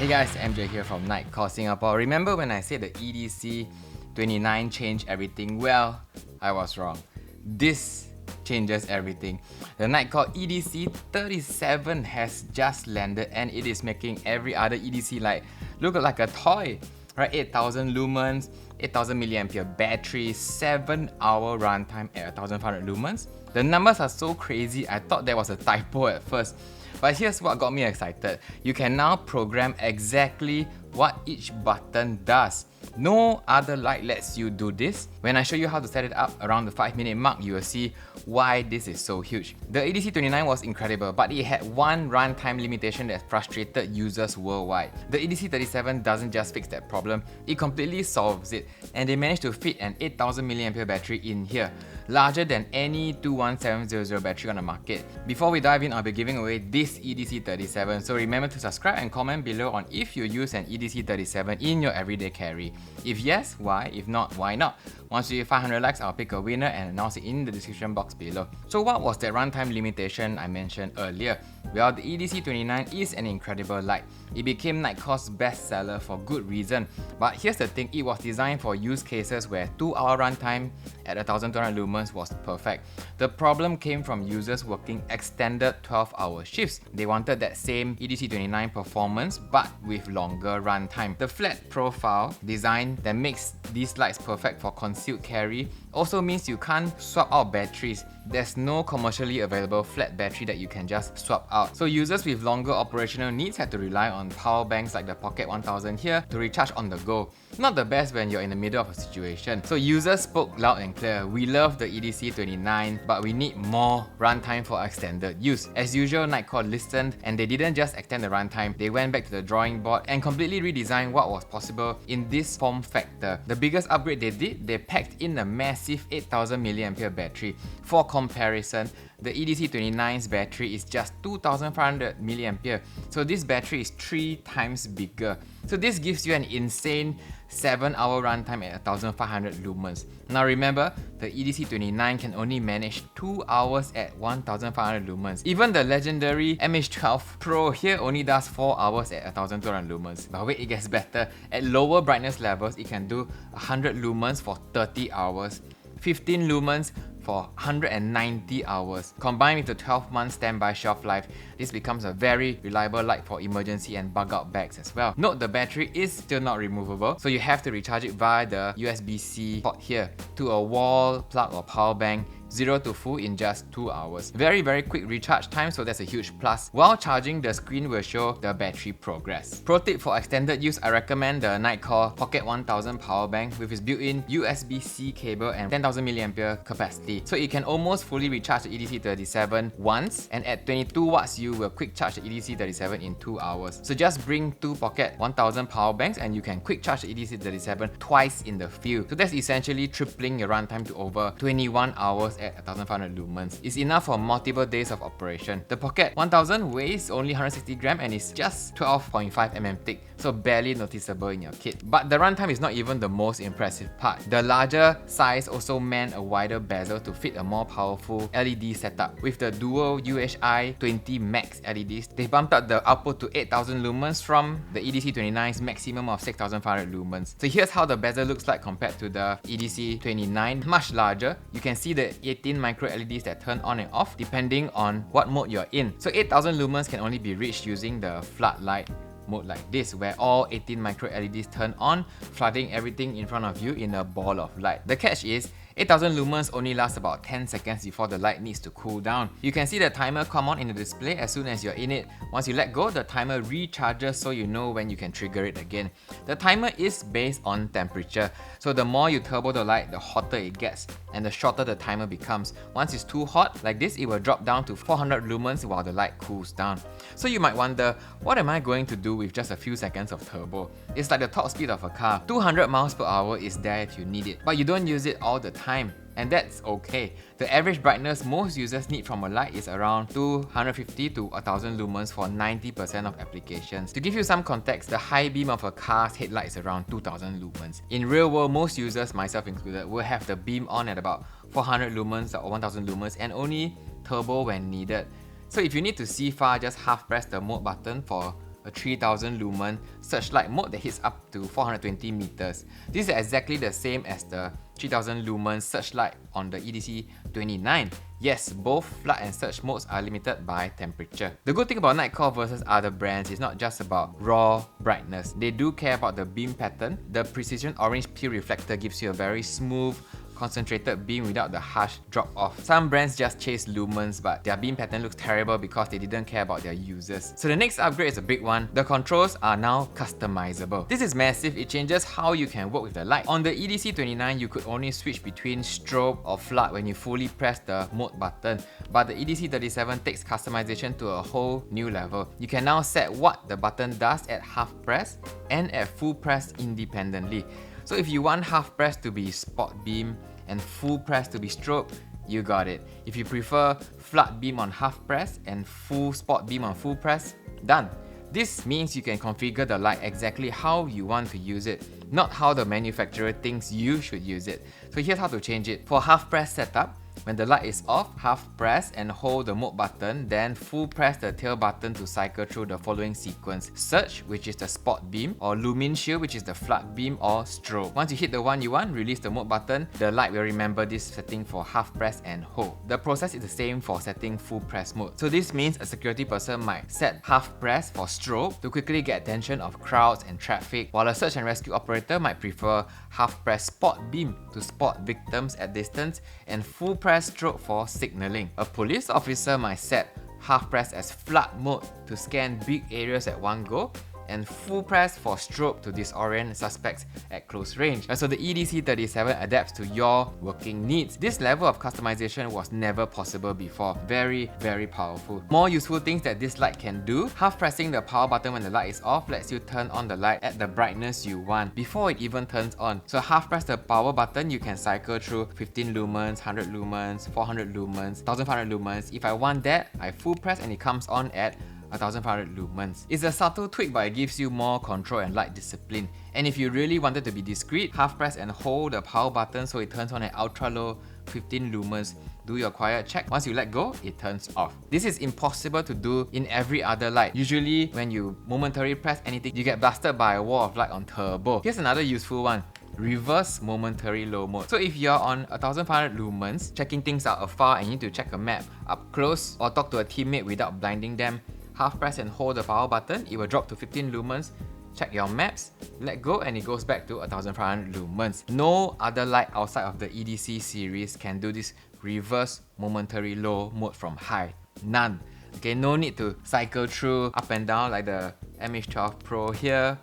Hey guys, MJ here from Nitecore Singapore. Remember when I said the EDC29 changed everything? Well, I was wrong. This changes everything. The Nitecore EDC37 has just landed and it is making every other EDC light look like a toy. Right, 8000 lumens, 8000 milliampere battery, 7-hour runtime at 1500 lumens. The numbers are so crazy, I thought there was a typo at first. But here's what got me excited. You can now program exactly what each button does. No other light lets you do this. When I show you how to set it up around the 5-minute mark, you will see why this is so huge. The EDC29 was incredible, but it had one runtime limitation that frustrated users worldwide. The EDC37 doesn't just fix that problem, it completely solves it, and they managed to fit an 8000 milliampere battery in here, larger than any 21700 battery on the market. Before we dive in, I'll be giving away this EDC37, so remember to subscribe and comment below on if you use an EDC37 in your everyday carry. If yes, why? If not, why not? Once we hit 500 likes, I'll pick a winner and announce it in the description box below. So what was that runtime limitation I mentioned earlier? Well, the EDC29 is an incredible light. It became Nitecore's bestseller for good reason. But here's the thing, it was designed for use cases where 2-hour runtime at 1200 lumens was perfect. The problem came from users working extended 12-hour shifts. They wanted that same EDC29 performance but with longer runtime. The flat profile design that makes these lights perfect for concealed carry also means you can't swap out batteries. There's no commercially available flat battery that you can just swap out. So users with longer operational needs had to rely on power banks like the Pocket 1000 here to recharge on the go. Not the best when you're in the middle of a situation. So users spoke loud and clear. We love the EDC29, but we need more runtime for extended use. As usual, Nitecore listened and they didn't just extend the runtime, they went back to the drawing board and completely redesigned what was possible in this form factor. The biggest upgrade they did, they packed in a massive 8000 milliampere battery. For comparison, the EDC29's battery is just 2500 milliampere, so this battery is 3 times bigger. So this gives you an insane 7-hour runtime at 1500 lumens. Now remember, the EDC29 can only manage 2 hours at 1500 lumens. Even the legendary MH12 Pro here only does 4 hours at 1200 lumens. But wait, it gets better. At lower brightness levels, it can do 100 lumens for 30 hours, 15 lumens for 190 hours. Combined with the 12-month standby shelf life, this becomes a very reliable light for emergency and bug-out bags as well. Note the battery is still not removable, so you have to recharge it via the USB-C port here to a wall plug or power bank, 0 to full in just 2 hours. Very quick recharge time, so that's a huge plus. While charging, the screen will show the battery progress. Pro tip for extended use, I recommend the Nitecore Pocket 1000 power bank with its built-in USB-C cable and 10,000 milliampere capacity. So it can almost fully recharge the EDC37 once, and at 22 watts you will quick charge the EDC37 in 2 hours. So just bring 2 Pocket 1000 power banks and you can quick charge the EDC37 twice in the field. So that's essentially tripling your runtime to over 21 hours at 1500 lumens. It's enough for multiple days of operation. The Pocket 1000 weighs only 160 grams and is just 12.5 mm thick, so barely noticeable in your kit. But the runtime is not even the most impressive part. The larger size also meant a wider bezel to fit a more powerful LED setup. With the dual UHI 20 Max LEDs, they bumped up the output to 8000 lumens from the EDC29's maximum of 6500 lumens. So here's how the bezel looks like compared to the EDC29. Much larger. You can see the 18 micro LEDs that turn on and off depending on what mode you're in. So 8000 lumens can only be reached using the floodlight mode like this, where all 18 micro LEDs turn on, flooding everything in front of you in a ball of light. The catch is 8000 lumens only lasts about 10 seconds before the light needs to cool down. You can see the timer come on in the display as soon as you're in it. Once you let go, the timer recharges so you know when you can trigger it again. The timer is based on temperature, so the more you turbo the light, the hotter it gets, and the shorter the timer becomes. Once it's too hot, like this, it will drop down to 400 lumens while the light cools down. So you might wonder, what am I going to do with just a few seconds of turbo? It's like the top speed of a car. 200 miles per hour is there if you need it, but you don't use it all the time. And that's okay. The average brightness most users need from a light is around 250 to 1000 lumens for 90% of applications. To give you some context, the high beam of a car's headlight is around 2000 lumens. In real world, most users, myself included, will have the beam on at about 400 lumens or 1000 lumens and only turbo when needed. So if you need to see far, just half press the mode button for a 3000 lumen searchlight mode that hits up to 420 meters. This is exactly the same as the 3000 lumen searchlight on the EDC29. Yes, both flood and search modes are limited by temperature. The good thing about Nitecore versus other brands is not just about raw brightness. They do care about the beam pattern. The precision orange peel reflector gives you a very smooth, concentrated beam without the harsh drop off. Some brands just chase lumens, but their beam pattern looks terrible because they didn't care about their users. So the next upgrade is a big one. The controls are now customizable. This is massive. It changes how you can work with the light. On the EDC29, you could only switch between strobe or flood when you fully press the mode button, but the EDC37 takes customization to a whole new level. You can now set what the button does at half press and at full press independently. So if you want half press to be spot beam and full press to be strobe, you got it. If you prefer flood beam on half press and full spot beam on full press, done. This means you can configure the light exactly how you want to use it, not how the manufacturer thinks you should use it. So here's how to change it. For half press setup, when the light is off, half press and hold the mode button, then full press the tail button to cycle through the following sequence: search, which is the spot beam, or lumin shield, which is the flood beam, or strobe. Once you hit the one you want, release the mode button, the light will remember this setting for half press and hold. The process is the same for setting full press mode. So this means a security person might set half press for strobe to quickly get attention of crowds and traffic, while a search and rescue operator might prefer half press spot beam to spot victims at distance and full press strobe for signaling. A police officer might set half press as flood mode to scan big areas at one go, and full press for strobe to disorient suspects at close range. So the EDC37 adapts to your working needs. This level of customization was never possible before. Very, very powerful. More useful things that this light can do: half pressing the power button when the light is off lets you turn on the light at the brightness you want before it even turns on. So half press the power button, you can cycle through 15 lumens, 100 lumens, 400 lumens, 1500 lumens. If I want that, I full press and it comes on at 1500 lumens. It's a subtle tweak, but it gives you more control and light discipline. And if you really wanted to be discreet, half press and hold the power button so it turns on at ultra low 15 lumens. Do your quiet check. Once you let go, it turns off. This is impossible to do in every other light. Usually when you momentarily press anything, you get blasted by a wall of light on turbo. Here's another useful one: reverse momentary low mode. So if you're on 1500 lumens, checking things out afar and you need to check a map up close or talk to a teammate without blinding them, half press and hold the power button, it will drop to 15 lumens, check your maps, let go, and it goes back to 1500 lumens. No other light outside of the EDC series can do this reverse momentary low mode from high. None. Okay, no need to cycle through up and down like the MH12 Pro here.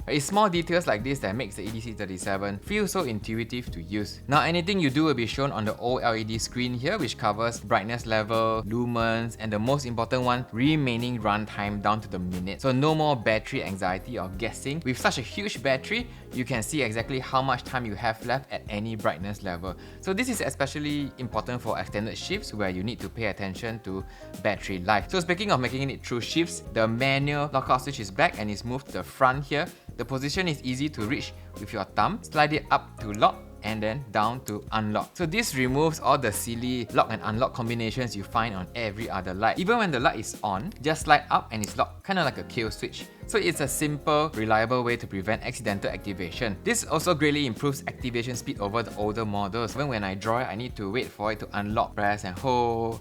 It's small details like this that makes the EDC37 feel so intuitive to use. Now anything you do will be shown on the OLED screen here, which covers brightness level, lumens, and the most important one, remaining runtime down to the minute. So no more battery anxiety or guessing. With such a huge battery, you can see exactly how much time you have left at any brightness level. So this is especially important for extended shifts where you need to pay attention to battery life. So speaking of making it through shifts, the manual lockout switch is back and is moved to the front here. The position is easy to reach with your thumb. Slide it up to lock and then down to unlock. So this removes all the silly lock and unlock combinations you find on every other light. Even when the light is on, just slide up and it's locked, kind of like a kill switch. So it's a simple, reliable way to prevent accidental activation. This also greatly improves activation speed over the older models. When I draw it, I need to wait for it to unlock, press and hold,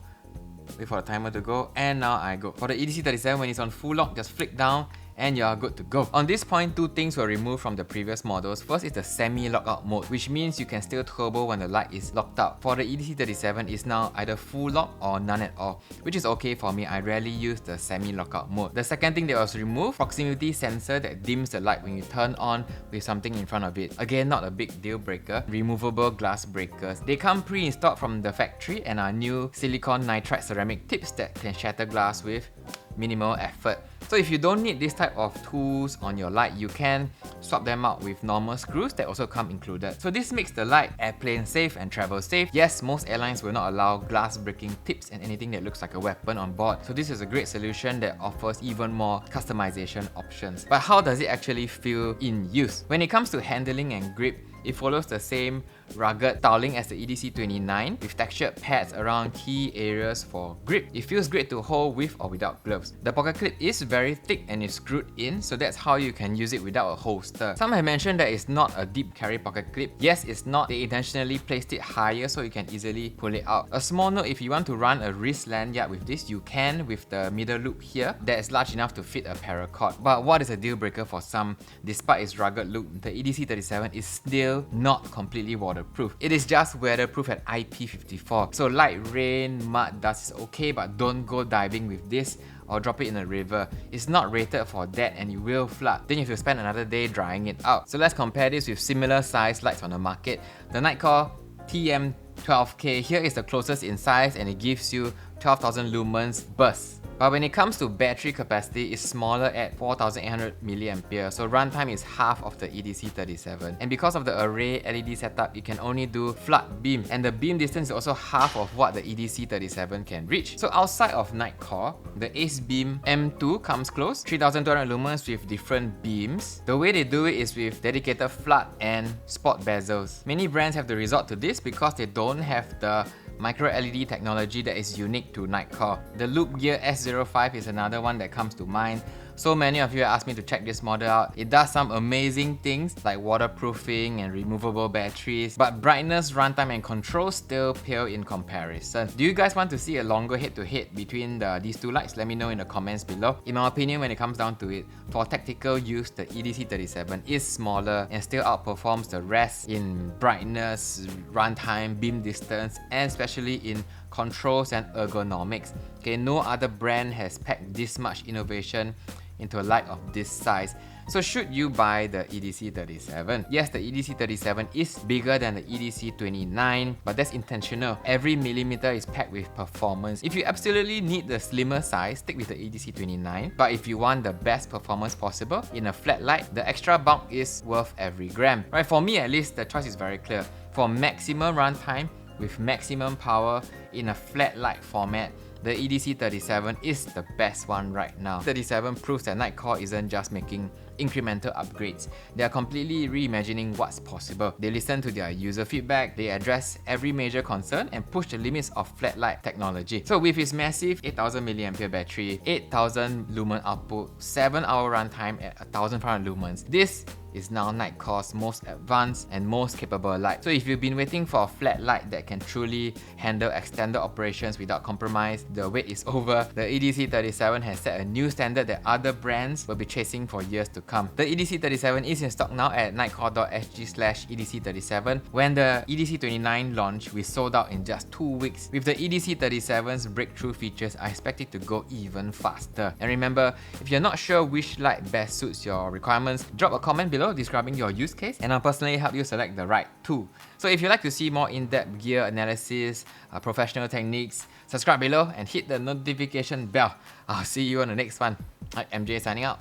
wait for the timer to go, and now I go. For the EDC37, when it's on full lock, just flick down and you're good to go. On this point, two things were removed from the previous models. First is the semi-lockout mode, which means you can still turbo when the light is locked out. For the EDC37, it's now either full lock or none at all, which is okay for me. I rarely use the semi-lockout mode. The second thing that was removed, proximity sensor that dims the light when you turn on with something in front of it. Again, not a big deal breaker. Removable glass breakers. They come pre-installed from the factory and are new silicon nitride ceramic tips that can shatter glass with minimal effort. So if you don't need this type of tools on your light, you can swap them out with normal screws that also come included. So this makes the light airplane safe and travel safe. Yes, most airlines will not allow glass breaking tips and anything that looks like a weapon on board. So this is a great solution that offers even more customization options. But how does it actually feel in use? When it comes to handling and grip, It follows the same rugged styling as the EDC29 with textured pads around key areas for grip. It feels great to hold with or without gloves. The pocket clip is very thick and is screwed in, so that's how you can use it without a holster. Some have mentioned that it's not a deep carry pocket clip. Yes, it's not. They intentionally placed it higher so you can easily pull it out. A small note, if you want to run a wrist lanyard with this, you can with the middle loop here that is large enough to fit a paracord. But what is a deal breaker for some? Despite its rugged look, the EDC37 is still not completely waterproof. It is just weatherproof at IP54. So light rain, mud, dust is okay, but don't go diving with this or drop it in a river. It's not rated for that and it will flood. Then you have to spend another day drying it out. So let's compare this with similar size lights on the market. The Nitecore TM12K here is the closest in size and it gives you 12,000 lumens burst. But when it comes to battery capacity, it's smaller at 4,800 mAh, so runtime is half of the EDC37. And because of the array LED setup, you can only do flood beam, and the beam distance is also half of what the EDC37 can reach. So outside of Nitecore, the Ace Beam M2 comes close, 3,200 lumens with different beams. The way they do it is with dedicated flood and spot bezels. Many brands have to resort to this because they don't have the micro LED technology that is unique to Nitecore. The Loop Gear S05 is another one that comes to mind. So many of you asked me to check this model out. It does some amazing things like waterproofing and removable batteries, but brightness, runtime and control still pale in comparison. Do you guys want to see a longer head-to-head between these two lights? Let me know in the comments below. In my opinion, when it comes down to it, for tactical use, the EDC37 is smaller and still outperforms the rest in brightness, runtime, beam distance, and especially in controls and ergonomics. Okay, no other brand has packed this much innovation into a light of this size. So should you buy the EDC37? Yes, the EDC37 is bigger than the EDC29, but that's intentional. Every millimeter is packed with performance. If you absolutely need the slimmer size, stick with the EDC29. But if you want the best performance possible in a flat light, the extra bulk is worth every gram. Right, for me at least, the choice is very clear. For maximum runtime with maximum power in a flat light format, the EDC37 is the best one right now. 37 proves that Nitecore isn't just making incremental upgrades. They are completely reimagining what's possible. They listen to their user feedback, they address every major concern and push the limits of flat light technology. So with its massive 8,000 mAh battery, 8,000 lumen output, 7-hour runtime at 1,500 lumens, this is now Nitecore's most advanced and most capable light. So if you've been waiting for a flat light that can truly handle extended operations without compromise, the wait is over. The EDC37 has set a new standard that other brands will be chasing for years to come. The EDC37 is in stock now at nitecore.sg/EDC37. When the EDC29 launched, we sold out in just 2 weeks. With the EDC37's breakthrough features, I expect it to go even faster. And remember, if you're not sure which light best suits your requirements, drop a comment below describing your use case and I'll personally help you select the right tool. So if you'd like to see more in-depth gear analysis, professional techniques, subscribe below and hit the notification bell. I'll see you on the next one. I'm MJ signing out.